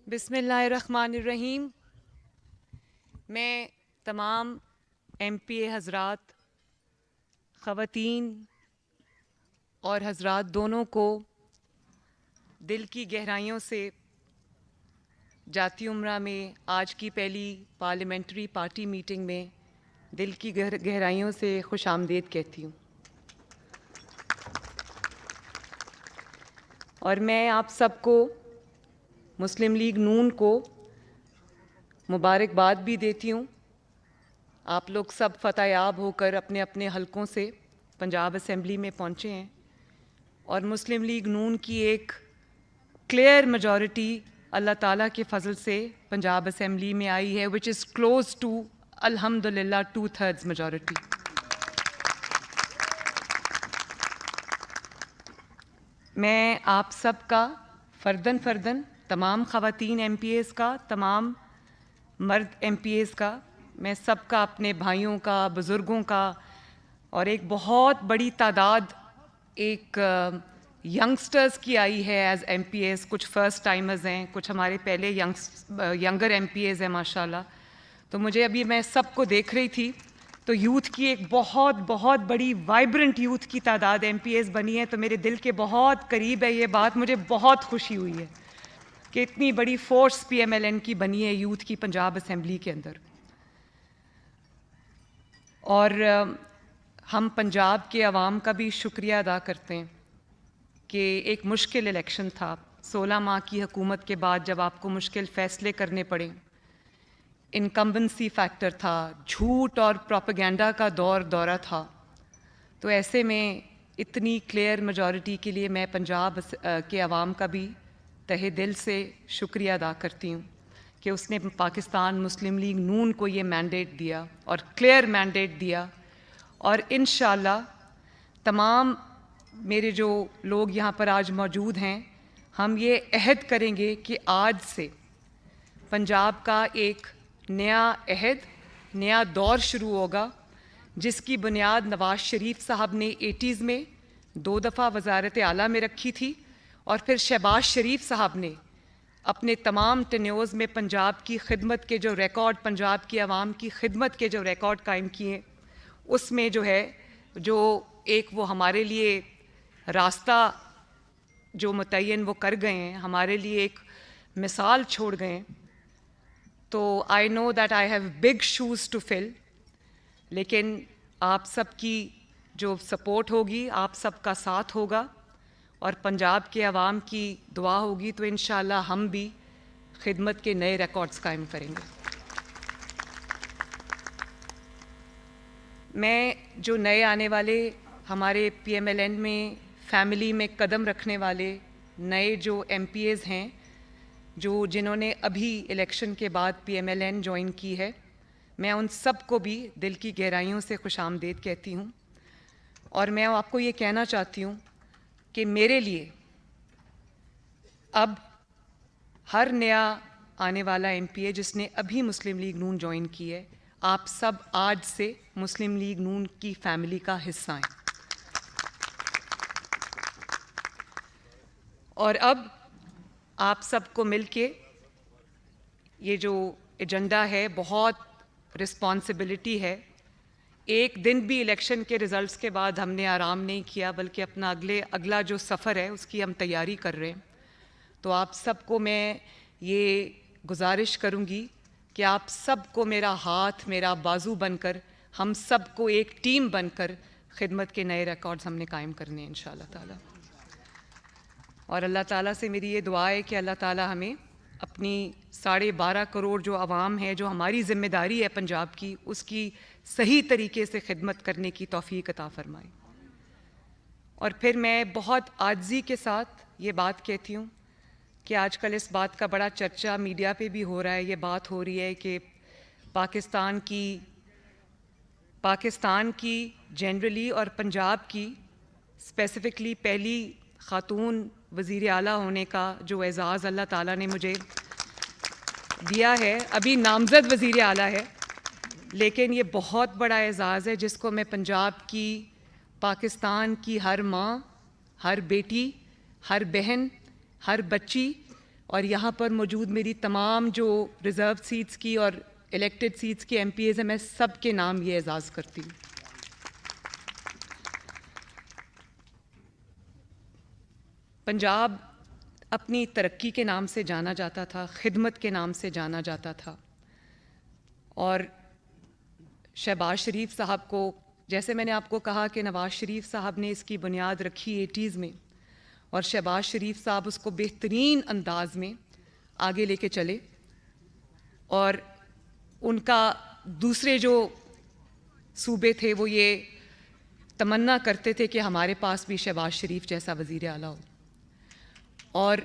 بسم اللہ الرحمن الرحیم. میں تمام ایم پی اے حضرات، خواتین اور حضرات دونوں کو دل کی گہرائیوں سے جاتی عمرہ میں آج کی پہلی پارلیمنٹری پارٹی میٹنگ میں دل کی گہرائیوں سے خوش آمدید کہتی ہوں. اور میں آپ سب کو، مسلم لیگ نون کو مبارکباد بھی دیتی ہوں. آپ لوگ سب فتح یاب ہو کر اپنے اپنے حلقوں سے پنجاب اسمبلی میں پہنچے ہیں اور مسلم لیگ نون کی ایک کلیئر میجورٹی اللہ تعالیٰ کے فضل سے پنجاب اسمبلی میں آئی ہے، وچ از کلوز ٹو الحمدللہ 2/3 میجورٹی. میں آپ سب کا فرداً تمام خواتین ایم پی ایز کا، تمام مرد ایم پی ایز کا، میں سب کا، اپنے بھائیوں کا، بزرگوں کا، اور ایک بہت بڑی تعداد ایک ینگسٹرز کی آئی ہے ایز ایم پی ایز. کچھ فرسٹ ٹائمرز ہیں، کچھ ہمارے پہلے ینگر ایم پی ایز ہیں ماشاء اللہ. تو مجھے ابھی میں سب کو دیکھ رہی تھی تو یوتھ کی ایک بہت بڑی وائبرنٹ یوتھ کی تعداد ایم پی ایز بنی ہے، تو میرے دل کے بہت قریب ہے یہ بات. مجھے بہت خوشی ہوئی ہے کہ اتنی بڑی force P M L N کی بنی ہے یوتھ کی پنجاب اسمبلی کے اندر. اور ہم پنجاب کے عوام کا بھی شکریہ ادا کرتے ہیں کہ ایک مشکل الیکشن تھا. 16 ماہ کی حکومت کے بعد جب آپ کو مشکل فیصلے کرنے پڑے، انکمبنسی فیکٹر تھا، جھوٹ اور پروپیگنڈا کا دورہ تھا، تو ایسے میں اتنی کلیئر میجورٹی کے لیے میں پنجاب کے عوام کا بھی تہہ دل سے شکریہ ادا کرتی ہوں کہ اس نے پاکستان مسلم لیگ نون کو یہ مینڈیٹ دیا اور کلیئر مینڈیٹ دیا. اور انشاءاللہ تمام میرے جو لوگ یہاں پر آج موجود ہیں، ہم یہ عہد کریں گے کہ آج سے پنجاب کا ایک نیا عہد، نیا دور شروع ہوگا، جس کی بنیاد نواز شریف صاحب نے 80s میں 2 دفعہ وزارت اعلیٰ میں رکھی تھی، اور پھر شہباز شریف صاحب نے اپنے تمام ٹینیورز میں پنجاب کی خدمت کے جو ریکارڈ، پنجاب کی عوام کی خدمت کے جو ریکارڈ قائم کیے، اس میں جو ہے جو ایک وہ ہمارے لیے راستہ جو متعین وہ کر گئے ہیں، ہمارے لیے ایک مثال چھوڑ گئے ہیں. تو I know that I have big shoes to fill, لیکن آپ سب کی جو سپورٹ ہوگی، آپ سب کا ساتھ ہوگا اور پنجاب کے عوام کی دعا ہوگی تو انشاءاللہ ہم بھی خدمت کے نئے ریکارڈز قائم کریں گے. میں جو نئے آنے والے ہمارے پی ایم ایل این میں فیملی میں قدم رکھنے والے نئے جو ایم پی ایز ہیں، جنہوں نے ابھی الیکشن کے بعد P M L N join کی ہے، میں ان سب کو بھی دل کی گہرائیوں سے خوش آمدید کہتی ہوں. اور میں آپ کو یہ کہنا چاہتی ہوں کہ میرے لیے اب ہر نیا آنے والا ایم پی اے جس نے ابھی مسلم لیگ نون جوائن کی ہے، آپ سب آج سے مسلم لیگ نون کی فیملی کا حصہ ہیں. اور اب آپ سب کو مل کے یہ جو ایجنڈا ہے، بہت رسپانسبلٹی ہے. ایک دن بھی الیکشن کے رزلٹس کے بعد ہم نے آرام نہیں کیا، بلکہ اپنا اگلا جو سفر ہے اس کی ہم تیاری کر رہے ہیں. تو آپ سب کو میں یہ گزارش کروں گی کہ آپ سب کو میرا ہاتھ، میرا بازو بن کر، ہم سب کو ایک ٹیم بن کر خدمت کے نئے ریکارڈز ہم نے قائم کرنے ہیں انشاءاللہ تعالی. اور اللہ تعالیٰ سے میری یہ دعا ہے کہ اللہ تعالیٰ ہمیں اپنی 12.5 کروڑ جو عوام ہے، جو ہماری ذمہ داری ہے پنجاب کی، اس کی صحیح طریقے سے خدمت کرنے کی توفیق عطا فرمائے. اور پھر میں بہت عاجزی کے ساتھ یہ بات کہتی ہوں کہ آج کل اس بات کا بڑا چرچا میڈیا پہ بھی ہو رہا ہے، یہ بات ہو رہی ہے کہ پاکستان کی جنرلی اور پنجاب کی اسپیسیفکلی پہلی خاتون وزیر اعلیٰ ہونے کا جو اعزاز اللہ تعالیٰ نے مجھے دیا ہے، ابھی نامزد وزیر اعلیٰ ہے، لیکن یہ بہت بڑا اعزاز ہے جس کو میں پنجاب کی، پاکستان کی ہر ماں، ہر بیٹی، ہر بہن، ہر بچی اور یہاں پر موجود میری تمام جو ریزرو سیٹس کی اور الیکٹڈ سیٹس کی ایم پی ایز ہیں، میں سب کے نام یہ اعزاز کرتی ہوں۔ پنجاب اپنی ترقی کے نام سے جانا جاتا تھا، خدمت کے نام سے جانا جاتا تھا، اور شہباز شریف صاحب کو، جیسے میں نے آپ کو کہا کہ نواز شریف صاحب نے اس کی بنیاد رکھی 80s میں، اور شہباز شریف صاحب اس کو بہترین انداز میں آگے لے کے چلے، اور ان کا دوسرے جو صوبے تھے وہ یہ تمنا کرتے تھے کہ ہمارے پاس بھی شہباز شریف جیسا وزیر اعلیٰ ہو، اور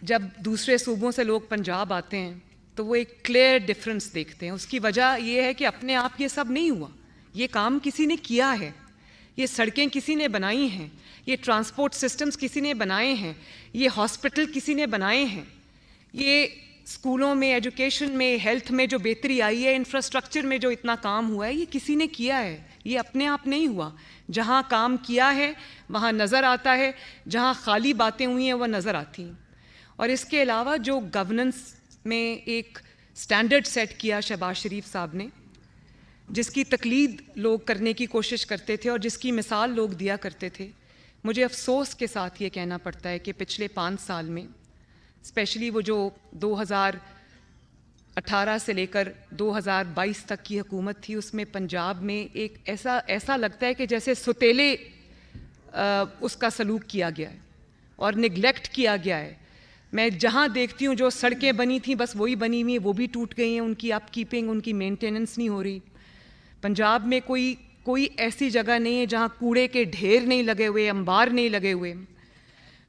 جب دوسرے صوبوں سے لوگ پنجاب آتے ہیں تو وہ ایک کلیئر ڈفرنس دیکھتے ہیں۔ اس کی وجہ یہ ہے کہ اپنے آپ یہ سب نہیں ہوا، یہ کام کسی نے کیا ہے، یہ سڑکیں کسی نے بنائی ہیں، یہ ٹرانسپورٹ سسٹمز کسی نے بنائے ہیں، یہ ہاسپٹل کسی نے بنائے ہیں، یہ اسکولوں میں، ایجوکیشن میں، ہیلتھ میں جو بہتری آئی ہے، انفراسٹرکچر میں جو اتنا کام ہوا ہے، یہ کسی نے کیا ہے، یہ اپنے آپ نہیں ہوا۔ جہاں کام کیا ہے وہاں نظر آتا ہے، جہاں خالی باتیں ہوئی ہیں وہ نظر آتی ہیں۔ اور اس کے علاوہ جو گورننس میں ایک سٹینڈرڈ سیٹ کیا شہباز شریف صاحب نے، جس کی تقلید لوگ کرنے کی کوشش کرتے تھے اور جس کی مثال لوگ دیا کرتے تھے، مجھے افسوس کے ساتھ یہ کہنا پڑتا ہے کہ پچھلے 5 سال میں، اسپیشلی وہ جو 2018 سے لے کر 2022 تک کی حکومت تھی، اس میں پنجاب میں ایک ایسا لگتا ہے کہ جیسے ستیلے اس کا سلوک کیا گیا ہے اور نگلیکٹ کیا گیا ہے۔ میں جہاں دیکھتی ہوں جو سڑکیں بنی تھیں بس وہی بنی ہوئی ہیں، وہ بھی ٹوٹ گئی ہیں، ان کی اپ کیپنگ، ان کی مینٹیننس نہیں ہو رہی۔ پنجاب میں کوئی ایسی جگہ نہیں ہے جہاں کوڑے کے ڈھیر نہیں لگے ہوئے، انبار نہیں لگے ہوئے۔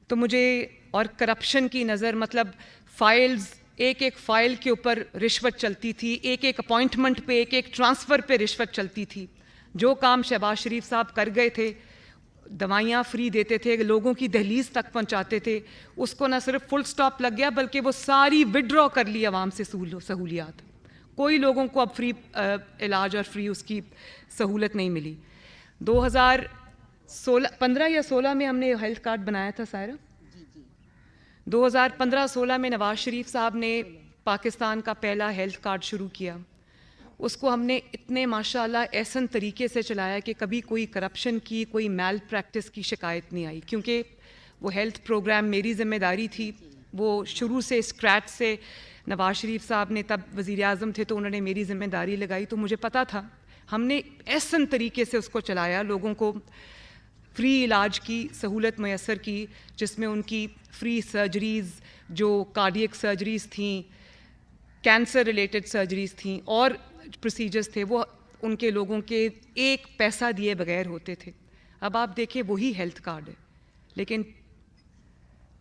تو مجھے، اور کرپشن کی نظر، مطلب فائلز، ایک ایک فائل کے اوپر رشوت چلتی تھی، ایک ایک اپوائنٹمنٹ پہ، ایک ایک ٹرانسفر پہ رشوت چلتی تھی۔ جو کام شہباز شریف صاحب کر گئے تھے، دوائیاں فری دیتے تھے، لوگوں کی دہلیز تک پہنچاتے تھے، اس کو نہ صرف فل سٹاپ لگ گیا بلکہ وہ ساری ودرا کر لی عوام سے سہولیات۔ کوئی لوگوں کو اب فری علاج اور فری اس کی سہولت نہیں ملی۔ 2015 یا 16 میں ہم نے ہیلتھ کارڈ بنایا تھا سائرہ، 2015-16 میں نواز شریف صاحب نے پاکستان کا پہلا ہیلتھ کارڈ شروع کیا۔ اس کو ہم نے اتنے ماشاءاللہ احسن طریقے سے چلایا کہ کبھی کوئی کرپشن کی، کوئی میل پریکٹس کی شکایت نہیں آئی، کیونکہ وہ ہیلتھ پروگرام میری ذمہ داری تھی۔ وہ شروع سے اسکریچ سے نواز شریف صاحب نے، تب وزیر اعظم تھے تو انہوں نے میری ذمہ داری لگائی، تو مجھے پتہ تھا۔ ہم نے احسن طریقے سے اس کو چلایا، لوگوں کو فری علاج کی سہولت میسر کی، جس میں ان کی فری سرجریز، جو کارڈیک سرجریز تھیں، کینسر ریلیٹڈ سرجریز تھیں، اور پروسیجرز تھے، وہ ان کے لوگوں کے ایک پیسہ دیے بغیر ہوتے تھے۔ اب آپ دیکھیں وہی ہیلتھ کارڈ ہے، لیکن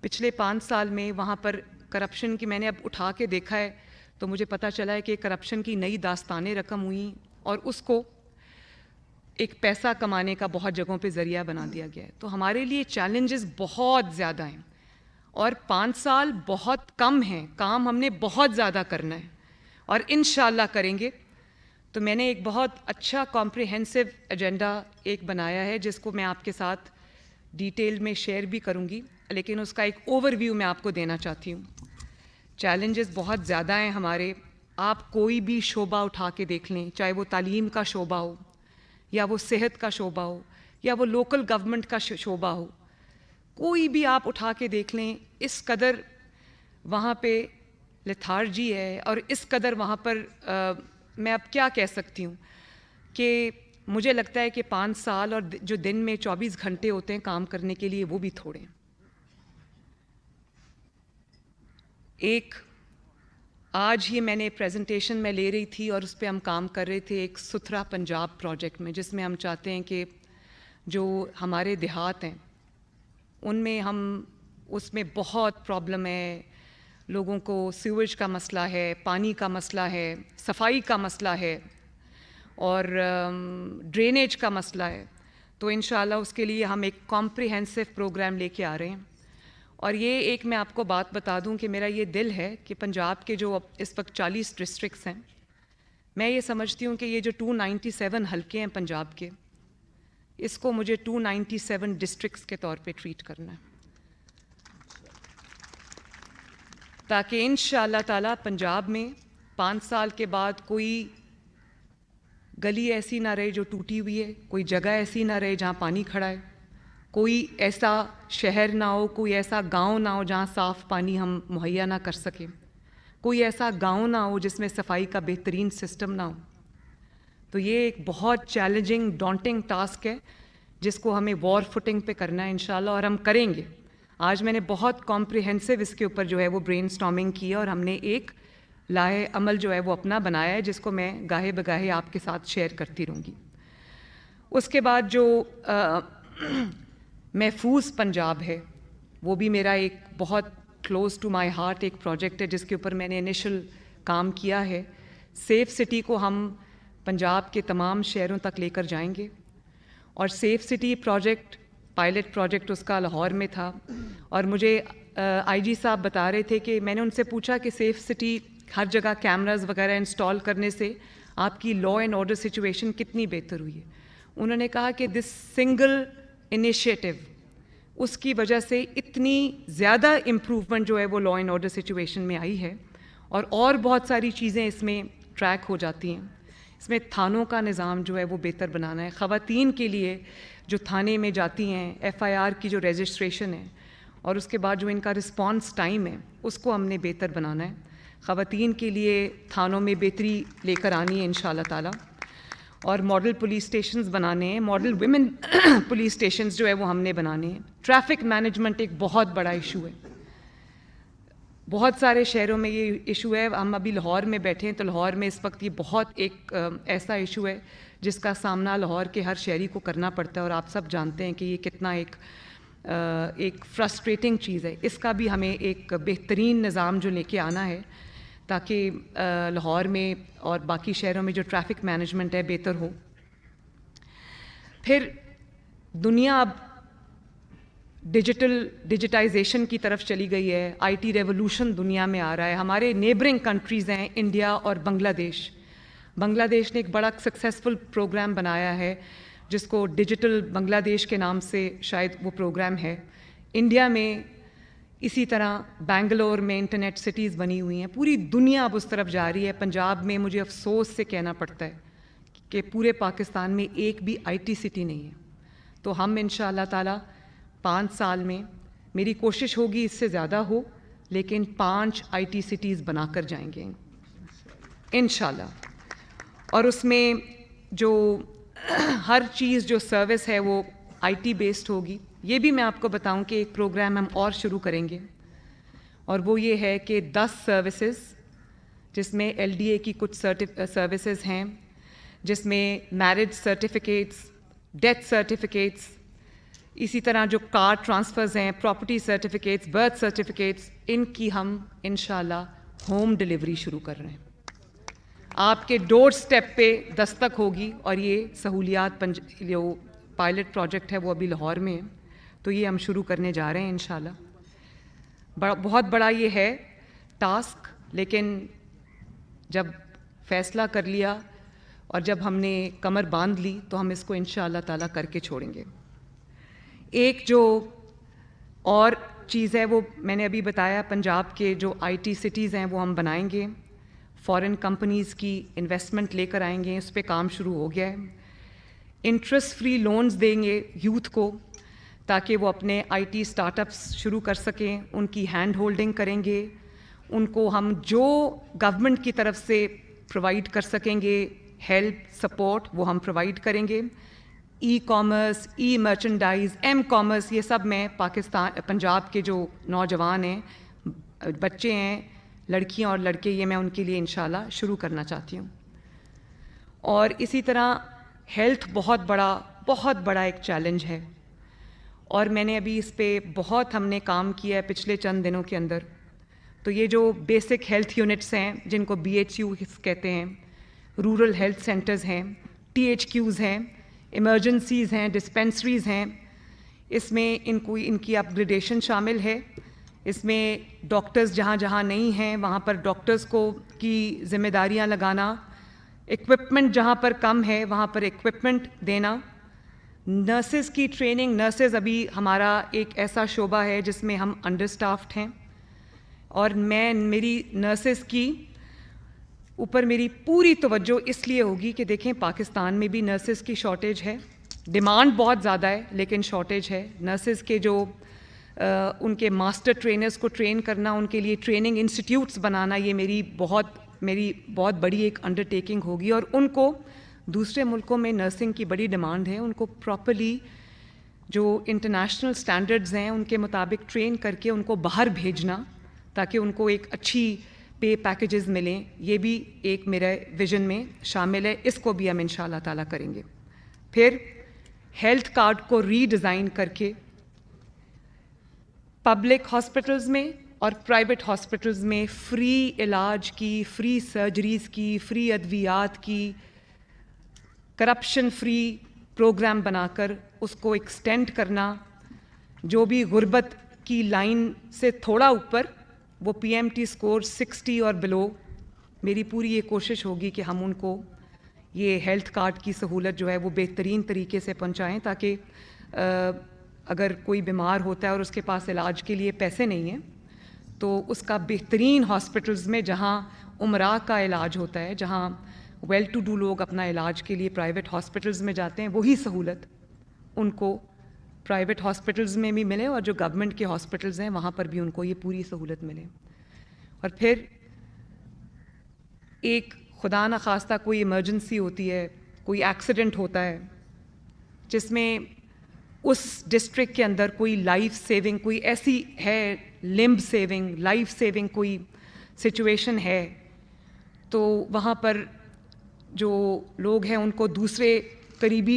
پچھلے 5 سال میں وہاں پر کرپشن کی، میں نے اب اٹھا کے دیکھا ہے تو مجھے پتہ چلا ہے کہ کرپشن کی نئی داستانیں رقم ہوئیں، اور اس کو ایک پیسہ کمانے کا بہت جگہوں پہ ذریعہ بنا دیا گیا ہے۔ تو ہمارے لیے چیلنجز بہت زیادہ ہیں، اور 5 سال بہت کم ہیں، کام ہم نے بہت زیادہ کرنا ہے، اور انشاءاللہ کریں گے۔ تو میں نے ایک بہت اچھا کمپریہنسو ایجنڈا ایک بنایا ہے، جس کو میں آپ کے ساتھ ڈیٹیل میں شیئر بھی کروں گی، لیکن اس کا ایک اوور ویو میں آپ کو دینا چاہتی ہوں۔ چیلنجز بہت زیادہ ہیں ہمارے، آپ کوئی بھی شعبہ اٹھا کے دیکھ لیں، چاہے وہ تعلیم کا شعبہ ہو، یا وہ صحت کا شعبہ ہو، یا وہ لوکل گورنمنٹ کا شعبہ ہو، کوئی بھی آپ اٹھا کے دیکھ لیں، اس قدر وہاں پہ لیتھارجی ہے، اور اس قدر وہاں پر میں اب کیا کہہ سکتی ہوں کہ مجھے لگتا ہے کہ 5 سال اور جو دن میں 24 گھنٹے ہوتے ہیں کام کرنے کے لیے، وہ بھی تھوڑے ہیں۔ ایک آج ہی میں نے پریزنٹیشن میں لے رہی تھی اور اس پہ ہم کام کر رہے تھے، ایک ستھرا پنجاب پروجیکٹ میں، جس میں ہم چاہتے ہیں کہ جو ہمارے دیہات ہیں ان میں اس میں بہت پرابلم ہے، لوگوں کو سیویج کا مسئلہ ہے، پانی کا مسئلہ ہے، صفائی کا مسئلہ ہے، اور ڈرینیج کا مسئلہ ہے۔ تو انشاءاللہ اس کے لیے ہم ایک کمپریہنسو پروگرام لے کے آ رہے ہیں۔ اور یہ ایک میں آپ کو بات بتا دوں کہ میرا یہ دل ہے کہ پنجاب کے جو اس وقت 40 ڈسٹرکٹس ہیں، میں یہ سمجھتی ہوں کہ یہ جو 297 حلقے ہیں پنجاب کے، اس کو مجھے 297 ڈسٹرکٹس کے طور پہ ٹریٹ کرنا ہے۔ تاکہ انشاءاللہ تعالیٰ پنجاب میں 5 سال کے بعد کوئی گلی ایسی نہ رہے جو ٹوٹی ہوئی ہے، کوئی جگہ ایسی نہ رہے جہاں پانی کھڑا ہے، کوئی ایسا شہر نہ ہو، کوئی ایسا گاؤں نہ ہو جہاں صاف پانی ہم مہیا نہ کر سکیں، کوئی ایسا گاؤں نہ ہو جس میں صفائی کا بہترین سسٹم نہ ہو. تو یہ ایک بہت چیلنجنگ ڈانٹنگ ٹاسک ہے جس کو ہمیں وار فوٹنگ پہ کرنا ہے انشاءاللہ، اور ہم کریں گے. آج میں نے بہت کمپریہنسو اس کے اوپر جو ہے وہ برین اسٹارمنگ کی ہے، اور ہم نے ایک لاہے عمل جو ہے وہ اپنا بنایا ہے جس کو میں گاہے بگاہے آپ کے ساتھ شیئر کرتی رہوں گی. اس کے بعد جو محفوظ پنجاب ہے وہ بھی میرا ایک بہت کلوز ٹو مائی ہارٹ ایک پروجیکٹ ہے جس کے اوپر میں نے انیشل کام کیا ہے. سیف سٹی کو ہم پنجاب کے تمام شہروں تک لے کر جائیں گے، اور safe city project pilot project اس کا لاہور میں تھا. اور مجھے آئی جی صاحب بتا رہے تھے کہ میں نے ان سے پوچھا کہ سیف سٹی ہر جگہ کیمراز وغیرہ انسٹال کرنے سے آپ کی لا اینڈ آرڈر سچویشن کتنی بہتر ہوئی ہے. انہوں نے کہا کہ دس سنگل انیشیٹو اس کی وجہ سے اتنی زیادہ امپروومنٹ جو ہے وہ لا اینڈ آرڈر سچویشن میں آئی ہے، اور بہت ساری چیزیں اس میں ٹریک ہو جاتی ہیں. اس میں تھانوں کا نظام جو ہے وہ بہتر بنانا ہے. خواتین کے لیے جو تھانے میں جاتی ہیں ایف آئی آر کی جو رجسٹریشن ہے اور اس کے بعد جو ان کا رسپانس ٹائم ہے اس کو ہم نے بہتر بنانا ہے. خواتین کے لیے تھانوں میں بہتری لے کر آنی ہے انشاءاللہ تعالیٰ، اور ماڈل پولیس اسٹیشنز بنانے ہیں. ماڈل ویمن پولیس اسٹیشنز جو ہے وہ ہم نے بنانے ہیں. ٹریفک مینجمنٹ ایک بہت بڑا ایشو ہے، بہت سارے شہروں میں یہ ایشو ہے. ہم ابھی لاہور میں بیٹھے ہیں تو لاہور میں اس وقت یہ بہت ایک ایسا ایشو ہے جس کا سامنا لاہور کے ہر شہری کو کرنا پڑتا ہے، اور آپ سب جانتے ہیں کہ یہ کتنا ایک فرسٹریٹنگ چیز ہے. اس کا بھی ہمیں ایک بہترین نظام جو لے کے آنا ہے تاکہ لاہور میں اور باقی شہروں میں جو ٹریفک مینجمنٹ ہے بہتر ہو. پھر دنیا اب ڈیجیٹائزیشن کی طرف چلی گئی ہے. آئی ٹی ریولوشن دنیا میں آ رہا ہے. ہمارے نیبرنگ کنٹریز ہیں انڈیا اور بنگلہ دیش. بنگلہ دیش نے ایک بڑا سکسیزفل پروگرام بنایا ہے جس کو ڈیجیٹل بنگلہ دیش کے نام سے شاید وہ پروگرام ہے. انڈیا میں اسی طرح بنگلور میں انٹرنیٹ سٹیز بنی ہوئی ہیں. پوری دنیا اب اس طرف جا رہی ہے. پنجاب میں مجھے افسوس سے کہنا پڑتا ہے کہ پورے پاکستان میں ایک بھی آئی ٹی سٹی نہیں ہے. تو ہم انشاءاللہ تعالیٰ 5 سال میں، میری کوشش ہوگی اس سے زیادہ ہو، لیکن 5 آئی ٹی سٹیز بنا کر جائیں گے انشاءاللہ. اور اس میں جو ہر چیز جو سروس ہے وہ آئی ٹی بیسڈ ہوگی. یہ بھی میں آپ کو بتاؤں کہ ایک پروگرام ہم اور شروع کریں گے، اور وہ یہ ہے کہ 10 سروسز جس میں ایل ڈی اے کی کچھ سروسز ہیں، جس میں میرج سرٹیفکیٹس، ڈیتھ سرٹیفکیٹس، اسی طرح جو کار ٹرانسفرز ہیں، پراپرٹی سرٹیفکیٹس، برتھ سرٹیفکیٹس، ان کی ہم انشاءاللہ ہوم ڈلیوری شروع کر رہے ہیں. آپ کے ڈور سٹیپ پہ دستک ہوگی. اور یہ سہولیات جو پائلٹ پروجیکٹ ہے وہ ابھی لاہور میں ہے، تو یہ ہم شروع کرنے جا رہے ہیں انشاءاللہ. بہت بڑا یہ ہے ٹاسک، لیکن جب فیصلہ کر لیا اور جب ہم نے کمر باندھ لی تو ہم اس کو انشاءاللہ تعالیٰ کر کے چھوڑیں گے. ایک جو اور چیز ہے وہ میں نے ابھی بتایا، پنجاب کے جو آئی ٹی سٹیز ہیں وہ ہم بنائیں گے. فارن کمپنیز کی انویسٹمنٹ لے کر آئیں گے. اس پہ کام شروع ہو گیا ہے. انٹرسٹ فری لونز دیں گے یوتھ کو تاکہ وہ اپنے آئی ٹی اسٹارٹ اپس شروع کر سکیں. ان کی ہینڈ ہولڈنگ کریں گے. ان کو ہم جو گورنمنٹ کی طرف سے پرووائڈ کر سکیں گے ہیلپ سپورٹ وہ ہم پرووائڈ کریں گے. ای کامرس، ای مرچنڈائز، ایم کامرس، یہ سب میں پنجاب کے جو نوجوان ہیں، بچے ہیں، لڑکیاں اور لڑکے، یہ میں ان کے لیے انشاءاللہ شروع کرنا چاہتی ہوں. اور اسی طرح ہیلتھ بہت بڑا ایک چیلنج ہے، اور میں نے ابھی اس پہ بہت ہم نے کام کیا ہے پچھلے چند دنوں کے اندر. تو یہ جو بیسک ہیلتھ یونٹس ہیں جن کو بی ایچ یو کہتے ہیں، رورل ہیلتھ سینٹرز ہیں، ٹی ایچ کیوز ہیں، ایمرجنسیز ہیں، ڈسپینسریز ہیں، اس میں ان کی اپ گریڈیشن شامل ہے. اس میں ڈاکٹرز جہاں جہاں نہیں ہیں وہاں پر ڈاکٹرز کو کی ذمہ داریاں لگانا، ایکوپمنٹ جہاں پر کم ہے وہاں پر ایکوپمنٹ دینا. نرسز کی ٹریننگ، نرسز ابھی ہمارا ایک ایسا شعبہ ہے جس میں ہم انڈر اسٹافڈ ہیں، اور میں میری نرسز کی اوپر میری پوری توجہ اس لیے ہوگی کہ دیکھیں پاکستان میں بھی نرسز کی شارٹیج ہے، ڈیمانڈ بہت زیادہ ہے لیکن شارٹیج ہے. نرسز کے جو ان کے ماسٹر ٹرینرز کو ٹرین کرنا، ان کے لیے ٹریننگ انسٹیٹیوٹس بنانا، یہ میری بہت بڑی ایک انڈرٹیکنگ ہوگی. اور ان کو دوسرے ملکوں میں نرسنگ کی بڑی ڈیمانڈ ہے، ان کو پراپرلی جو انٹرنیشنل سٹینڈرڈز ہیں ان کے مطابق ٹرین کر کے ان کو باہر بھیجنا تاکہ ان کو ایک اچھی پے پیکیجز ملیں. یہ بھی ایک میرے ویژن میں شامل ہے، اس کو بھی ہم انشاءاللہ تعالیٰ کریں گے. پھر ہیلتھ کارڈ کو ری ڈیزائن کر کے پبلک ہاسپٹلز میں اور پرائیویٹ ہاسپٹلز میں فری علاج کی، فری سرجریز کی، فری ادویات کی، کرپشن فری پروگرام بنا کر اس کو ایکسٹینڈ کرنا. جو بھی غربت کی لائن سے تھوڑا اوپر، وہ پی ایم ٹی اسکور 60 اور بلو، میری پوری یہ کوشش ہوگی کہ ہم ان کو یہ ہیلتھ کارڈ کی سہولت جو ہے وہ بہترین طریقے سے پہنچائیں تاکہ اگر کوئی بیمار ہوتا ہے اور اس کے پاس علاج کے لیے پیسے نہیں ہیں تو اس کا بہترین ہاسپٹلز میں جہاں امراء کا علاج ہوتا ہے، جہاں ویل ٹو ڈو لوگ اپنا علاج کے لیے پرائیویٹ ہاسپٹلز میں جاتے ہیں، وہی سہولت ان کو پرائیویٹ ہاسپٹلز میں بھی ملے اور جو گورنمنٹ کے ہاسپٹلز ہیں وہاں پر بھی ان کو یہ پوری سہولت ملے. اور پھر ایک خدا نخواستہ کوئی ایمرجنسی ہوتی ہے، کوئی ایکسیڈنٹ ہوتا ہے جس میں اس ڈسٹرکٹ کے اندر کوئی لائف سیونگ، کوئی ایسی ہے لمب سیونگ، لائف سیونگ کوئی سچویشن ہے، تو وہاں پر جو لوگ ہیں ان کو دوسرے قریب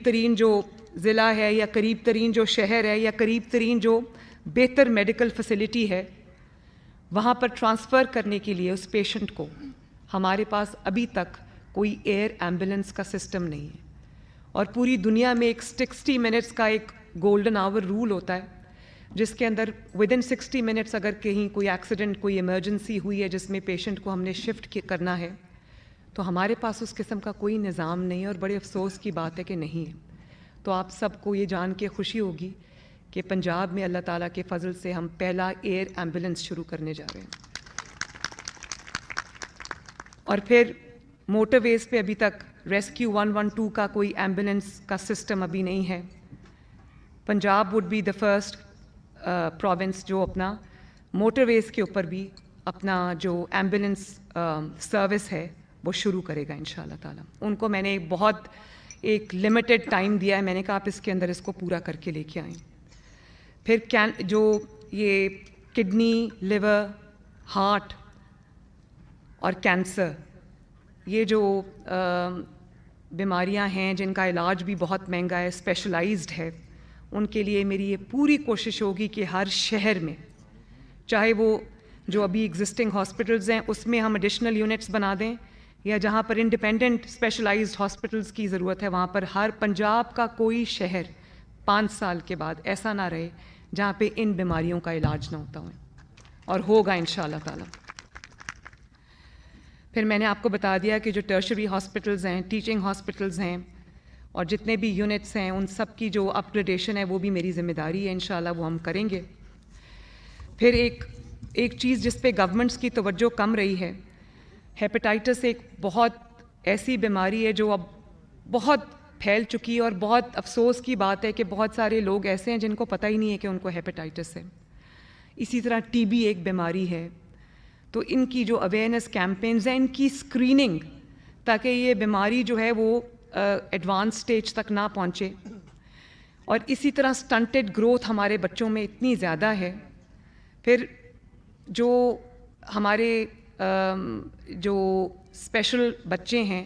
ترین جو ضلع ہے یا قریب ترین جو شہر ہے یا قریب ترین جو بہتر میڈیکل فیسلٹی ہے وہاں پر ٹرانسفر کرنے کے لیے اس پیشنٹ کو ہمارے پاس ابھی تک کوئی ایئر ایمبولینس کا سسٹم نہیں ہے. اور پوری دنیا میں ایک 60 منٹس کا ایک گولڈن آور رول ہوتا ہے جس کے اندر ودن 60 منٹس اگر کہیں کوئی ایکسیڈنٹ، کوئی ایمرجنسی ہوئی ہے جس میں پیشنٹ کو ہم نے شفٹ کرنا ہے تو ہمارے پاس اس قسم کا کوئی نظام نہیں ہے. اور بڑے افسوس کی بات ہے کہ نہیں ہے. تو آپ سب کو یہ جان کے خوشی ہوگی کہ پنجاب میں اللہ تعالیٰ کے فضل سے ہم پہلا ایئر ایمبولینس شروع کرنے جا رہے ہیں. اور پھر موٹر ویز پہ ابھی تک ریسکیو 112 کا کوئی ایمبولینس کا سسٹم ابھی نہیں ہے. Punjab would be the first province جو اپنا موٹر ویز کے اوپر بھی اپنا جو ایمبولینس سروس ہے وہ شروع کرے گا انشاءاللہ تعالیٰ. ان کو میں نے بہت ایک لمیٹڈ ٹائم دیا ہے، میں نے کہا آپ اس کے اندر اس کو پورا کر کے لے کے آئیں. پھر جو یہ کڈنی، لیور، ہارٹ اور کینسر، یہ جو بیماریاں ہیں جن کا علاج بھی بہت مہنگا ہے، اسپیشلائزڈ ہے، ان کے لیے میری یہ پوری کوشش ہوگی کہ ہر شہر میں، چاہے وہ جو ابھی ایگزسٹنگ ہاسپٹلز ہیں اس میں ہم ایڈیشنل یونٹس بنا دیں یا جہاں پر انڈیپینڈنٹ اسپیشلائزڈ ہاسپٹلز کی ضرورت ہے وہاں پر ہر پنجاب کا کوئی شہر 5 سال کے بعد ایسا نہ رہے جہاں پہ ان بیماریوں کا علاج نہ ہوتا ہو، اور ہوگا انشاءاللہ تعالیٰ. پھر میں نے آپ کو بتا دیا کہ جو ٹرشری ہاسپٹلز ہیں، ٹیچنگ ہاسپٹلز ہیں اور جتنے بھی یونٹس ہیں ان سب کی جو اپ گریڈیشن ہے وہ بھی میری ذمہ داری ہے، انشاءاللہ وہ ہم کریں گے. پھر ایک چیز جس پہ گورنمنٹس کی توجہ کم رہی ہے، ہیپیٹائٹس ایک بہت ایسی بیماری ہے جو اب بہت پھیل چکی ہے اور بہت افسوس کی بات ہے کہ بہت سارے لوگ ایسے ہیں جن کو پتہ ہی نہیں ہے کہ ان کو ہیپیٹائٹس ہے. اسی طرح ٹی بی ایک بیماری ہے. تو ان کی جو اویئرنیس کیمپینز ہیں، ان کی اسکریننگ تاکہ یہ بیماری جو ہے وہ ایڈوانس سٹیج تک نہ پہنچے. اور اسی طرح سٹنٹڈ گروتھ ہمارے بچوں میں اتنی زیادہ ہے. پھر جو ہمارے جو اسپیشل بچے ہیں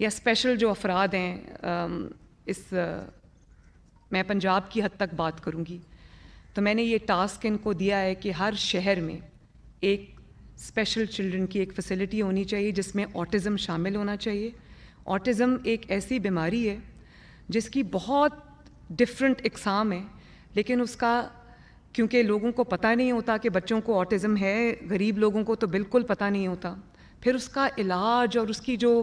یا اسپیشل جو افراد ہیں، میں پنجاب کی حد تک بات کروں گی تو میں نے یہ ٹاسک ان کو دیا ہے کہ ہر شہر میں ایک اسپیشل چلڈرن کی ایک فیسلٹی ہونی چاہیے جس میں آٹزم شامل ہونا چاہیے. آٹزم ایک ایسی بیماری ہے جس کی بہت ڈفرینٹ اقسام ہیں، لیکن اس کا کیونکہ لوگوں کو پتہ نہیں ہوتا کہ بچوں کو آٹزم ہے، غریب لوگوں کو تو بالکل پتہ نہیں ہوتا. پھر اس کا علاج اور اس کی جو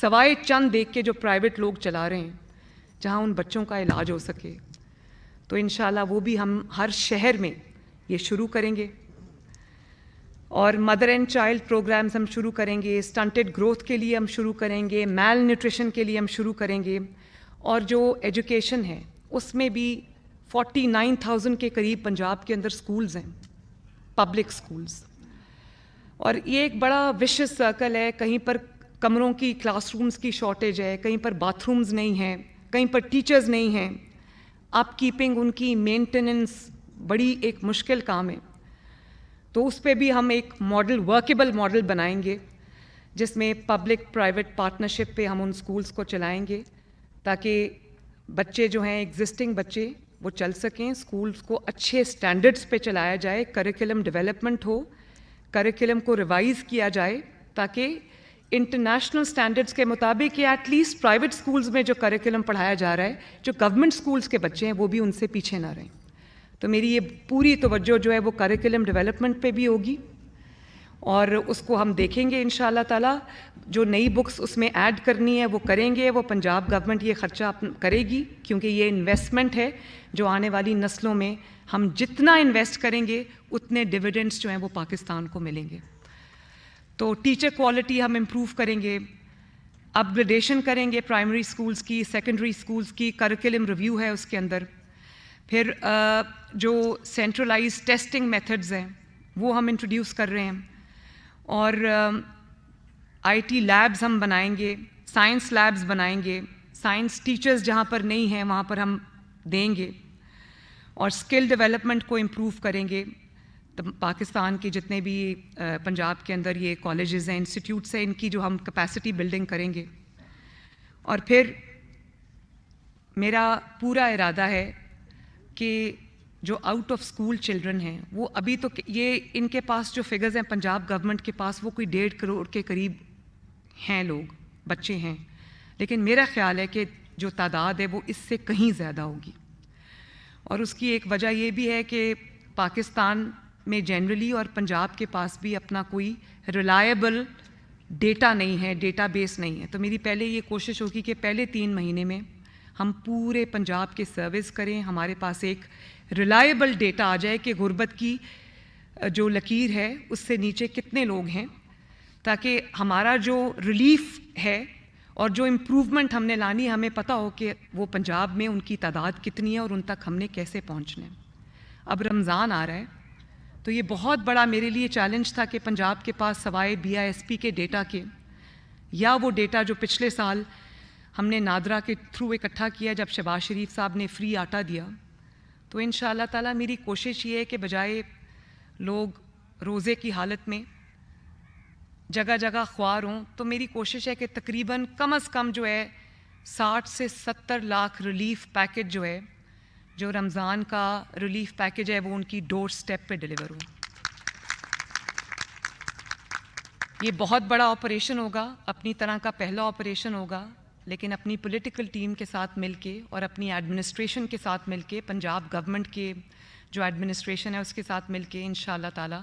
سوائے چند دیکھ کے جو پرائیویٹ لوگ چلا رہے ہیں جہاں ان بچوں کا علاج ہو سکے. تو انشاءاللہ وہ بھی ہم ہر شہر میں یہ شروع کریں گے. اور مدر اینڈ چائلڈ پروگرامز ہم شروع کریں گے، اسٹنٹڈ گروتھ کے لیے ہم شروع کریں گے، میل نیوٹریشن کے لیے ہم شروع کریں گے. اور جو ایجوکیشن ہے اس میں بھی 49,000 کے قریب پنجاب کے اندر سکولز ہیں، پبلک سکولز. اور یہ ایک بڑا وشس سرکل ہے، کہیں پر کمروں کی کلاس رومز کی شارٹیج ہے، کہیں پر باتھ رومز نہیں ہیں، کہیں پر ٹیچرز نہیں ہیں. اپ کیپنگ ان کی مینٹیننس بڑی ایک مشکل کام ہے. تو اس پہ بھی ہم ایک ماڈل، ورکیبل ماڈل بنائیں گے جس میں پبلک پرائیویٹ پارٹنرشپ پہ ہم ان سکولز کو چلائیں گے تاکہ بچے جو ہیں ایگزسٹنگ بچے وہ چل سکیں. سکولز کو اچھے سٹینڈرڈز پہ چلایا جائے، کریکولم ڈیولپمنٹ ہو، کریکولم کو ریوائز کیا جائے تاکہ انٹرنیشنل سٹینڈرڈز کے مطابق یا ایٹ لیسٹ پرائیویٹ سکولز میں جو کریکولم پڑھایا جا رہا ہے جو گورنمنٹ سکولز کے بچے ہیں وہ بھی ان سے پیچھے نہ رہیں. تو میری یہ پوری توجہ جو ہے وہ کریکولم ڈیولپمنٹ پہ بھی ہوگی، اور اس کو ہم دیکھیں گے انشاءاللہ تعالیٰ. جو نئی بکس اس میں ایڈ کرنی ہے وہ کریں گے، وہ پنجاب گورنمنٹ یہ خرچہ کرے گی کیونکہ یہ انویسٹمنٹ ہے جو آنے والی نسلوں میں ہم جتنا انویسٹ کریں گے اتنے ڈویڈنڈس جو ہیں وہ پاکستان کو ملیں گے. تو ٹیچر کوالٹی ہم امپروو کریں گے، اپ گریڈیشن کریں گے پرائمری سکولز کی، سیکنڈری سکولز کی، کریکولم ریویو ہے اس کے اندر. پھر جو سینٹرلائز ٹیسٹنگ میتھڈز ہیں وہ ہم انٹروڈیوس کر رہے ہیں، اور آئی ٹی لیبز ہم بنائیں گے، سائنس لیبز بنائیں گے، سائنس ٹیچرز جہاں پر نہیں ہیں وہاں پر ہم دیں گے، اور اسکل ڈیولپمنٹ کو امپروو کریں گے. پاکستان کے جتنے بھی پنجاب کے اندر یہ کالجز ہیں، انسٹیٹیوٹس ہیں، ان کی جو ہم کیپیسٹی بلڈنگ کریں گے. اور پھر میرا پورا ارادہ ہے کہ جو آؤٹ آف اسکول چلڈرن ہیں وہ ابھی تو یہ ان کے پاس جو فگرز ہیں پنجاب گورنمنٹ کے پاس وہ کوئی 1.5 کروڑ کے قریب ہیں لوگ، بچے ہیں، لیکن میرا خیال ہے کہ جو تعداد ہے وہ اس سے کہیں زیادہ ہوگی. اور اس کی ایک وجہ یہ بھی ہے کہ پاکستان میں جنرلی اور پنجاب کے پاس بھی اپنا کوئی ریلائبل ڈیٹا نہیں ہے، ڈیٹا بیس نہیں ہے. تو میری پہلے یہ کوشش ہوگی کہ پہلے 3 مہینے میں ہم پورے پنجاب کے سروس کریں، ہمارے پاس ایک ریلائبل ڈیٹا آ جائے کہ غربت کی جو لکیر ہے اس سے نیچے کتنے لوگ ہیں، تاکہ ہمارا جو ریلیف ہے اور جو امپروومنٹ ہم نے لانی ہمیں پتہ ہو کہ وہ پنجاب میں ان کی تعداد کتنی ہے اور ان تک ہم نے کیسے پہنچنا ہے. اب رمضان آ رہا ہے تو یہ بہت بڑا میرے لیے چیلنج تھا کہ پنجاب کے پاس سوائے BISP کے ڈیٹا کے یا وہ ڈیٹا جو پچھلے سال ہم نے نادرا کے تھرو اکٹھا کیا جب شہباز شریف صاحب نے فری آٹا دیا. تو انشاءاللہ تعالیٰ میری کوشش یہ ہے کہ بجائے لوگ روزے کی حالت میں جگہ جگہ خوار ہوں، تو میری کوشش ہے کہ تقریباً کم از کم جو ہے 60 سے 70 لاکھ ریلیف پیکج جو ہے، جو رمضان کا ریلیف پیکج ہے، وہ ان کی ڈور سٹیپ پہ ڈیلیور ہو. یہ بہت بڑا آپریشن ہوگا، اپنی طرح کا پہلا آپریشن ہوگا، لیکن اپنی پولیٹیکل ٹیم کے ساتھ مل کے اور اپنی ایڈمنسٹریشن کے ساتھ مل کے، پنجاب گورنمنٹ کے جو ایڈمنسٹریشن ہے اس کے ساتھ مل کے انشاءاللہ تعالی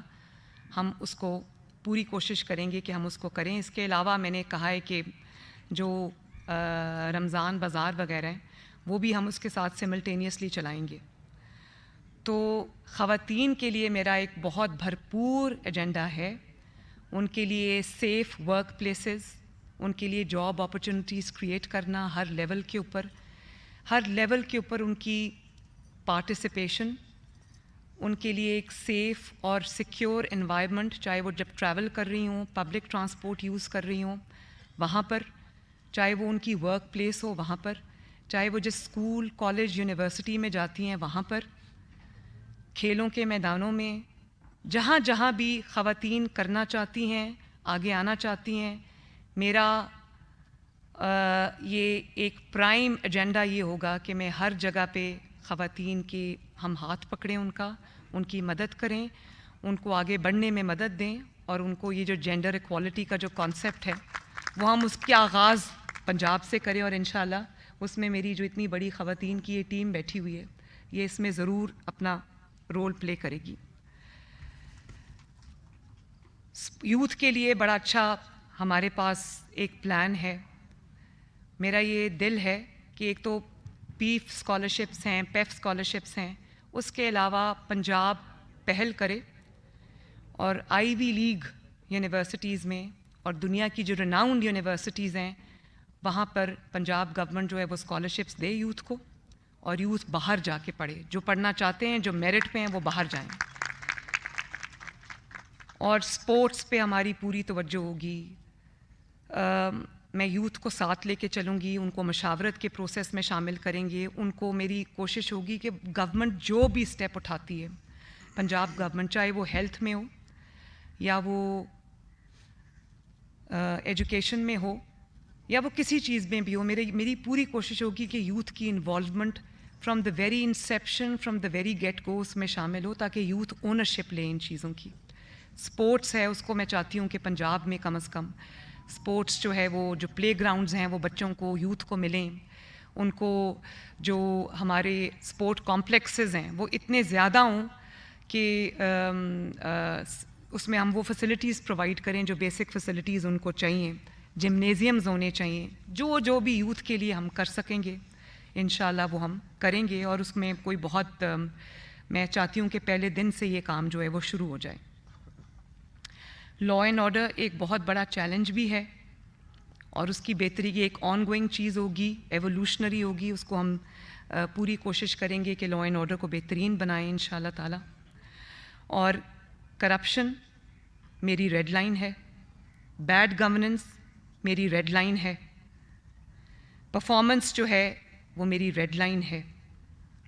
ہم اس کو پوری کوشش کریں گے کہ ہم اس کو کریں. اس کے علاوہ میں نے کہا ہے کہ جو رمضان بازار وغیرہ ہیں وہ بھی ہم اس کے ساتھ سملٹینیسلی چلائیں گے. تو خواتین کے لیے میرا ایک بہت بھرپور ایجنڈا ہے، ان کے لیے سیف ورک پلیسز، ان کے لیے جاب اپرچونیٹیز کریٹ کرنا ہر لیول کے اوپر ان کی پارٹیسپیشن، ان کے لیے ایک سیف اور سیکیور انوائرمنٹ، چاہے وہ جب ٹریول کر رہی ہوں، پبلک ٹرانسپورٹ یوز کر رہی ہوں وہاں پر، چاہے وہ ان کی ورک پلیس ہو وہاں پر، چاہے وہ جس اسکول کالج یونیورسٹی میں جاتی ہیں وہاں پر، کھیلوں کے میدانوں میں، جہاں جہاں بھی خواتین کرنا چاہتی ہیں، آگے آنا چاہتی ہیں. میرا یہ ایک پرائم ایجنڈا یہ ہوگا کہ میں ہر جگہ پہ خواتین کے ہم ہاتھ پکڑیں، ان کی مدد کریں، ان کو آگے بڑھنے میں مدد دیں، اور ان کو یہ جو جینڈر ایکوالٹی کا جو کانسیپٹ ہے وہ ہم اس کا آغاز پنجاب سے کریں. اور انشاءاللہ اس میں میری جو اتنی بڑی خواتین کی یہ ٹیم بیٹھی ہوئی ہے یہ اس میں ضرور اپنا رول پلے کرے گی. یوتھ کے لیے بڑا اچھا ہمارے پاس ایک پلان ہے. میرا یہ دل ہے کہ ایک تو پیف اسکالرشپس ہیں, پیف اسکالرشپس ہیں, اس کے علاوہ پنجاب پہل کرے اور آئی وی لیگ یونیورسٹیز میں اور دنیا کی جو ریناؤنڈ یونیورسٹیز ہیں وہاں پر پنجاب گورنمنٹ جو ہے وہ اسکالرشپس دے یوتھ کو, اور یوتھ باہر جا کے پڑھے. جو پڑھنا چاہتے ہیں, جو میرٹ پہ ہیں, وہ باہر جائیں. اور سپورٹس پہ ہماری پوری توجہ ہوگی. میں یوتھ کو ساتھ لے کے چلوں گی, ان کو مشاورت کے پروسیس میں شامل کریں گے. ان کو میری کوشش ہوگی کہ گورنمنٹ جو بھی اسٹیپ اٹھاتی ہے, پنجاب گورنمنٹ, چاہے وہ ہیلتھ میں ہو یا وہ ایجوکیشن میں ہو یا وہ کسی چیز میں بھی ہو, میری پوری کوشش ہوگی کہ یوتھ کی involvement from the very inception, from the very get go اس میں شامل ہو, تاکہ یوتھ اونرشپ لیں ان چیزوں کی. سپورٹس ہے, اس کو میں چاہتی ہوں کہ پنجاب میں کم از کم سپورٹس جو ہے وہ جو پلے گراؤنڈز ہیں وہ بچوں کو, یوتھ کو ملیں. ان کو جو ہمارے سپورٹ کمپلیکسز ہیں وہ اتنے زیادہ ہوں کہ اس میں ہم وہ فیسلٹیز پرووائڈ کریں جو بیسک فیسلٹیز ان کو چاہیے. جمنیزیمز ہونے چاہیے. جو بھی یوتھ کے لیے ہم کر سکیں گے انشاءاللہ وہ ہم کریں گے. اور اس میں کوئی بہت میں چاہتی ہوں کہ پہلے دن سے یہ کام جو ہے وہ شروع ہو جائے. لا اینڈ آرڈر ایک بہت بڑا چیلنج بھی ہے اور اس کی بہتری کی ایک آن گوئنگ چیز ہوگی, ایوولوشنری ہوگی. اس کو ہم پوری کوشش کریں گے کہ لا اینڈ آرڈر کو بہترین بنائیں انشاءاللہ تعالی. اور کرپشن میری ریڈ لائن ہے, بیڈ گورننس میری ریڈ لائن ہے, پرفارمنس جو ہے وہ میری ریڈ لائن ہے.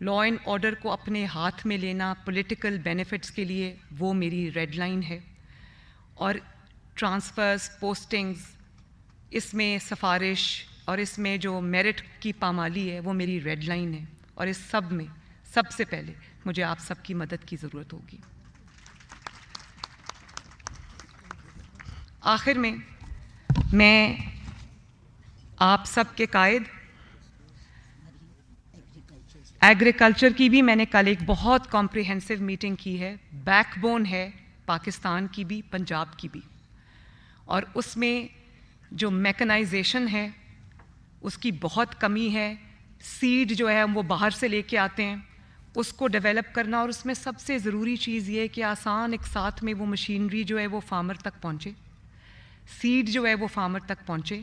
لا اینڈ آرڈر کو اپنے ہاتھ میں لینا پولیٹیکل بینیفٹس کے لیے وہ میری ریڈ لائن ہے. اور ٹرانسفرز, پوسٹنگز, اس میں سفارش اور اس میں جو میرٹ کی پامالی ہے وہ میری ریڈ لائن ہے. اور اس سب میں سب سے پہلے مجھے آپ سب کی مدد کی ضرورت ہوگی. آخر میں آپ سب کے قائد ایگریکلچر کی بھی میں نے کل ایک بہت کمپریہنسو میٹنگ کی ہے. بیک بون ہے پاکستان کی بھی, پنجاب کی بھی. اور اس میں جو میکنائزیشن ہے اس کی بہت کمی ہے. سیڈ جو ہے ہم وہ باہر سے لے کے آتے ہیں, اس کو ڈیولپ کرنا. اور اس میں سب سے ضروری چیز یہ ہے کہ آسان ایک ساتھ میں وہ مشینری جو ہے وہ فارمر تک پہنچے, سیڈ جو ہے وہ فارمر تک پہنچے.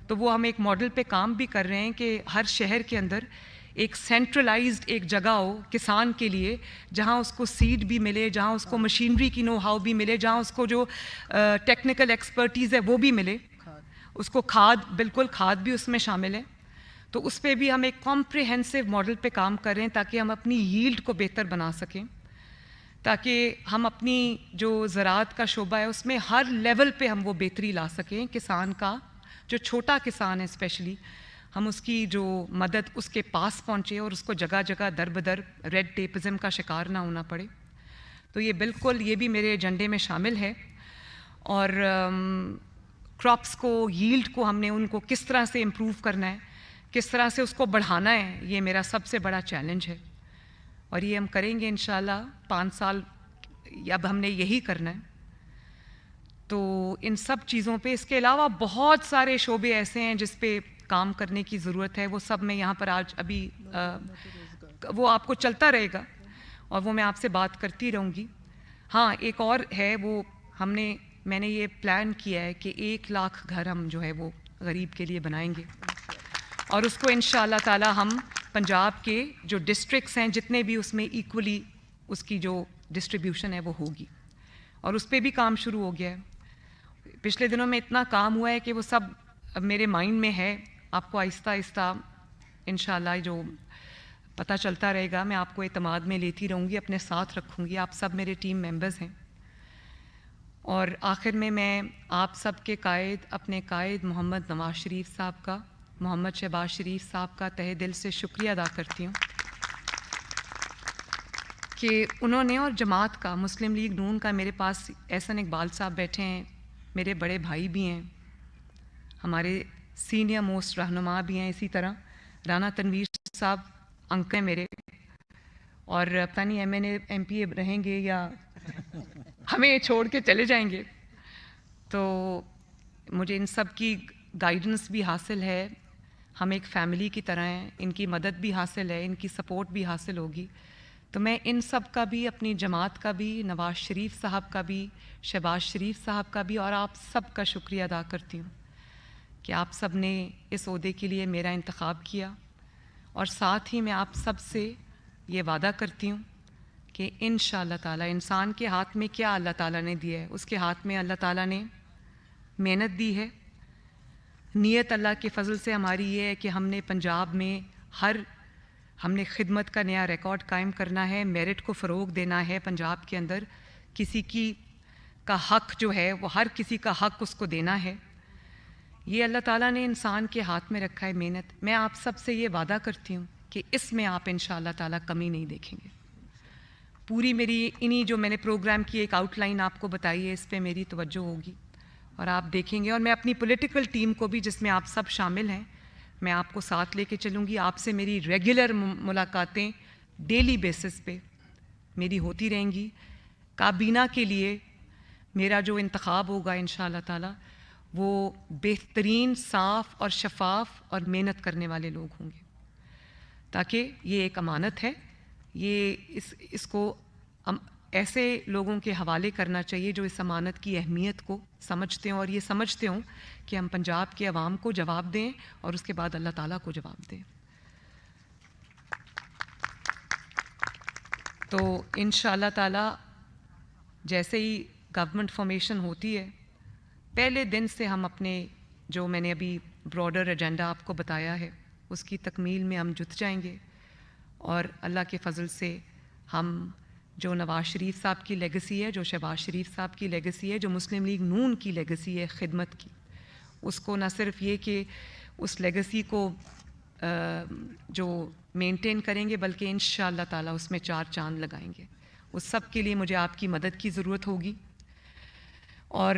تو وہ ہم ایک ماڈل پہ کام بھی کر رہے ہیں کہ ہر شہر کے اندر ایک سینٹرلائزڈ ایک جگہ ہو کسان کے لیے, جہاں اس کو سیڈ بھی ملے, جہاں اس کو مشینری کی نو ہاؤ بھی ملے, جہاں اس کو جو ٹیکنیکل ایکسپرٹیز ہے وہ بھی ملے, اس کو کھاد, بالکل کھاد بھی اس میں شامل ہے. تو اس پہ بھی ہم ایک کمپریہنسو ماڈل پہ کام کر رہے ہیں تاکہ ہم اپنی ییلڈ کو بہتر بنا سکیں, تاکہ ہم اپنی جو زراعت کا شعبہ ہے اس میں ہر لیول پہ ہم وہ بہتری لا سکیں. کسان کا جو چھوٹا کسان ہے اسپیشلی, ہم اس کی جو مدد اس کے پاس پہنچے اور اس کو جگہ جگہ در بدر ریڈ ٹیپزم کا شکار نہ ہونا پڑے. تو یہ بالکل یہ بھی میرے ایجنڈے میں شامل ہے. اور کراپس کو, ییلڈ کو ہم نے ان کو کس طرح سے امپروو کرنا ہے, کس طرح سے اس کو بڑھانا ہے, یہ میرا سب سے بڑا چیلنج ہے. اور یہ ہم کریں گے انشاءاللہ 5 سال, اب ہم نے یہی کرنا ہے. تو ان سب چیزوں پہ, اس کے علاوہ بہت سارے شعبے ایسے ہیں جس پہ کام کرنے کی ضرورت ہے. وہ سب میں یہاں پر آج ابھی وہ آپ کو چلتا رہے گا اور وہ میں آپ سے بات کرتی رہوں گی. ہاں ایک اور ہے, وہ میں نے یہ پلان کیا ہے کہ 1 لاکھ گھر ہم جو ہے وہ غریب کے لیے بنائیں گے. اور اس کو انشاءاللہ تعالی ہم پنجاب کے جو ڈسٹرکٹس ہیں جتنے بھی, اس میں ایکولی اس کی جو ڈسٹریبیوشن ہے وہ ہوگی. اور اس پہ بھی کام شروع ہو گیا ہے. پچھلے دنوں میں اتنا کام ہوا ہے کہ وہ سب اب میرے مائنڈ میں ہے. آپ کو آہستہ آہستہ انشاءاللہ جو پتہ چلتا رہے گا. میں آپ کو اعتماد میں لیتی رہوں گی, اپنے ساتھ رکھوں گی. آپ سب میرے ٹیم ممبرز ہیں. اور آخر میں آپ سب کے قائد, اپنے قائد محمد نواز شریف صاحب کا, محمد شہباز شریف صاحب کا تہہ دل سے شکریہ ادا کرتی ہوں کہ انہوں نے, اور جماعت کا, مسلم لیگ نون کا, میرے پاس احسن اقبال صاحب بیٹھے ہیں, میرے بڑے بھائی بھی ہیں, ہمارے سینئر موسٹ رہنما بھی ہیں. اسی طرح رانا تنویر صاحب انکل ہیں میرے, اور پتہ نہیں MP رہیں گے یا ہمیں چھوڑ کے چلے جائیں گے. تو مجھے ان سب کی گائیڈنس بھی حاصل ہے. ہم ایک فیملی کی طرح ہیں, ان کی مدد بھی حاصل ہے, ان کی سپورٹ بھی حاصل ہوگی. تو میں ان سب کا بھی, اپنی جماعت کا بھی, نواز شریف صاحب کا بھی, شہباز شریف صاحب کا بھی, اور آپ سب کا شکریہ ادا کرتی ہوں کہ آپ سب نے اس عہدے کے لیے میرا انتخاب کیا. اور ساتھ ہی میں آپ سب سے یہ وعدہ کرتی ہوں کہ انشاءاللہ تعالیٰ انسان کے ہاتھ میں کیا اللہ تعالیٰ نے دیا ہے, اس کے ہاتھ میں اللہ تعالیٰ نے محنت دی ہے. نیت اللہ کے فضل سے ہماری یہ ہے کہ ہم نے پنجاب میں ہم نے خدمت کا نیا ریکارڈ قائم کرنا ہے, میرٹ کو فروغ دینا ہے. پنجاب کے اندر کسی کا حق جو ہے وہ ہر کسی کا حق اس کو دینا ہے. یہ اللہ تعالیٰ نے انسان کے ہاتھ میں رکھا ہے محنت. میں آپ سب سے یہ وعدہ کرتی ہوں کہ اس میں آپ انشاءاللہ تعالیٰ کمی نہیں دیکھیں گے. پوری میری انہی جو میں نے پروگرام کی ایک آؤٹ لائن آپ کو بتائی ہے, اس پہ میری توجہ ہوگی اور آپ دیکھیں گے. اور میں اپنی پولیٹیکل ٹیم کو بھی, جس میں آپ سب شامل ہیں, میں آپ کو ساتھ لے کے چلوں گی. آپ سے میری ریگولر ملاقاتیں ڈیلی بیسس پہ میری ہوتی رہیں گی. کابینہ کے لیے میرا جو انتخاب ہوگا انشاءاللہ تعالیٰ وہ بہترین, صاف اور شفاف اور محنت کرنے والے لوگ ہوں گے, تاکہ یہ ایک امانت ہے. یہ اس کو ہم ایسے لوگوں کے حوالے کرنا چاہیے جو اس امانت کی اہمیت کو سمجھتے ہوں اور یہ سمجھتے ہوں کہ ہم پنجاب کے عوام کو جواب دیں اور اس کے بعد اللہ تعالیٰ کو جواب دیں. تو انشاءاللہ تعالیٰ جیسے ہی گورنمنٹ فارمیشن ہوتی ہے, پہلے دن سے ہم اپنے جو میں نے ابھی براڈر ایجنڈا آپ کو بتایا ہے اس کی تکمیل میں ہم جت جائیں گے. اور اللہ کے فضل سے ہم جو نواز شریف صاحب کی لیگسی ہے, جو شہباز شریف صاحب کی لیگسی ہے, جو مسلم لیگ نون کی لیگسی ہے خدمت کی, اس کو نہ صرف یہ کہ اس لیگسی کو جو مینٹین کریں گے بلکہ انشاءاللہ تعالیٰ اس میں 4 چاند لگائیں گے. اس سب کے لیے مجھے آپ کی مدد کی ضرورت ہوگی. اور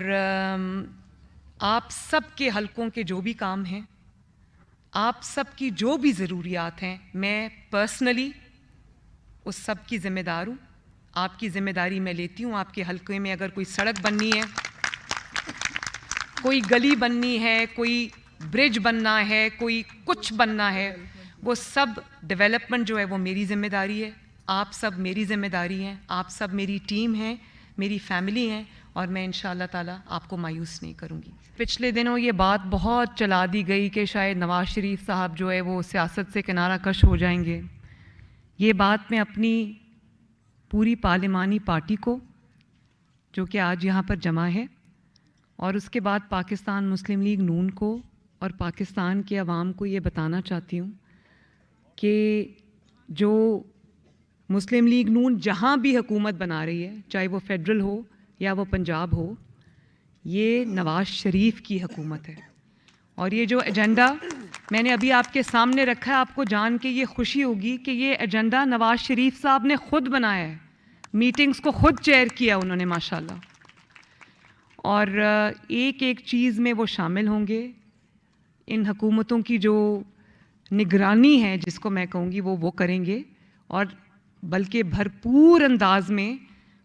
آپ سب کے حلقوں کے جو بھی کام ہیں, آپ سب کی جو بھی ضروریات ہیں, میں پرسنلی اس سب کی ذمہ دار ہوں. آپ کی ذمہ داری میں لیتی ہوں. آپ کے حلقے میں اگر کوئی سڑک بننی ہے, کوئی گلی بننی ہے, کوئی برج بننا ہے, کوئی کچھ بننا ہے, وہ سب ڈیولپمنٹ جو ہے وہ میری ذمہ داری ہے. آپ سب میری ذمہ داری ہیں, آپ سب میری ٹیم ہیں, میری فیملی ہیں, اور میں انشاءاللہ تعالیٰ آپ کو مایوس نہیں کروں گی. پچھلے دنوں یہ بات بہت چلا دی گئی کہ شاید نواز شریف صاحب جو ہے وہ سیاست سے کنارہ کش ہو جائیں گے. یہ بات میں اپنی پوری پارلیمانی پارٹی کو, جو کہ آج یہاں پر جمع ہے, اور اس کے بعد پاکستان مسلم لیگ نون کو اور پاکستان کے عوام کو یہ بتانا چاہتی ہوں کہ جو مسلم لیگ نون جہاں بھی حکومت بنا رہی ہے, چاہے وہ فیڈرل ہو یا وہ پنجاب ہو, یہ نواز شریف کی حکومت ہے. اور یہ جو ایجنڈا میں نے ابھی آپ کے سامنے رکھا ہے, آپ کو جان کے یہ خوشی ہوگی کہ یہ ایجنڈا نواز شریف صاحب نے خود بنایا ہے. میٹنگز کو خود چیئر کیا انہوں نے ماشاءاللہ. اور ایک ایک چیز میں وہ شامل ہوں گے. ان حکومتوں کی جو نگرانی ہے جس کو میں کہوں گی وہ کریں گے, اور بلکہ بھرپور انداز میں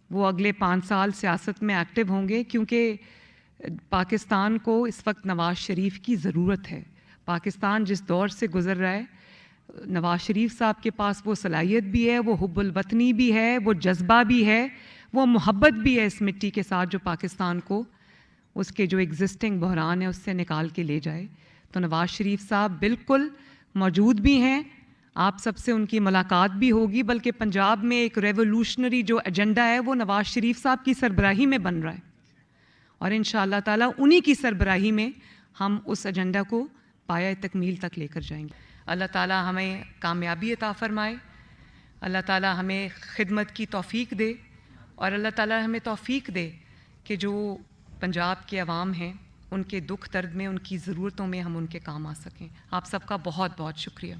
وہ اگلے 5 سال سیاست میں ایکٹیو ہوں گے, کیونکہ پاکستان کو اس وقت نواز شریف کی ضرورت ہے. پاکستان جس دور سے گزر رہا ہے, نواز شریف صاحب کے پاس وہ صلاحیت بھی ہے, وہ حب الوطنی بھی ہے, وہ جذبہ بھی ہے, وہ محبت بھی ہے اس مٹی کے ساتھ جو پاکستان کو اس کے جو ایگزسٹنگ بحران ہے اس سے نکال کے لے جائے. تو نواز شریف صاحب بالکل موجود بھی ہیں, آپ سب سے ان کی ملاقات بھی ہوگی, بلکہ پنجاب میں ایک ریولوشنری جو ایجنڈا ہے وہ نواز شریف صاحب کی سربراہی میں بن رہا ہے, اور انشاءاللہ تعالیٰ انہی کی سربراہی میں ہم اس ایجنڈا کو پایہ تکمیل تک لے کر جائیں گے. اللہ تعالیٰ ہمیں کامیابی عطا فرمائے, اللہ تعالیٰ ہمیں خدمت کی توفیق دے, اور اللہ تعالیٰ ہمیں توفیق دے کہ جو پنجاب کے عوام ہیں ان کے دکھ درد میں, ان کی ضرورتوں میں ہم ان کے کام آ سکیں. آپ سب کا بہت بہت شکریہ.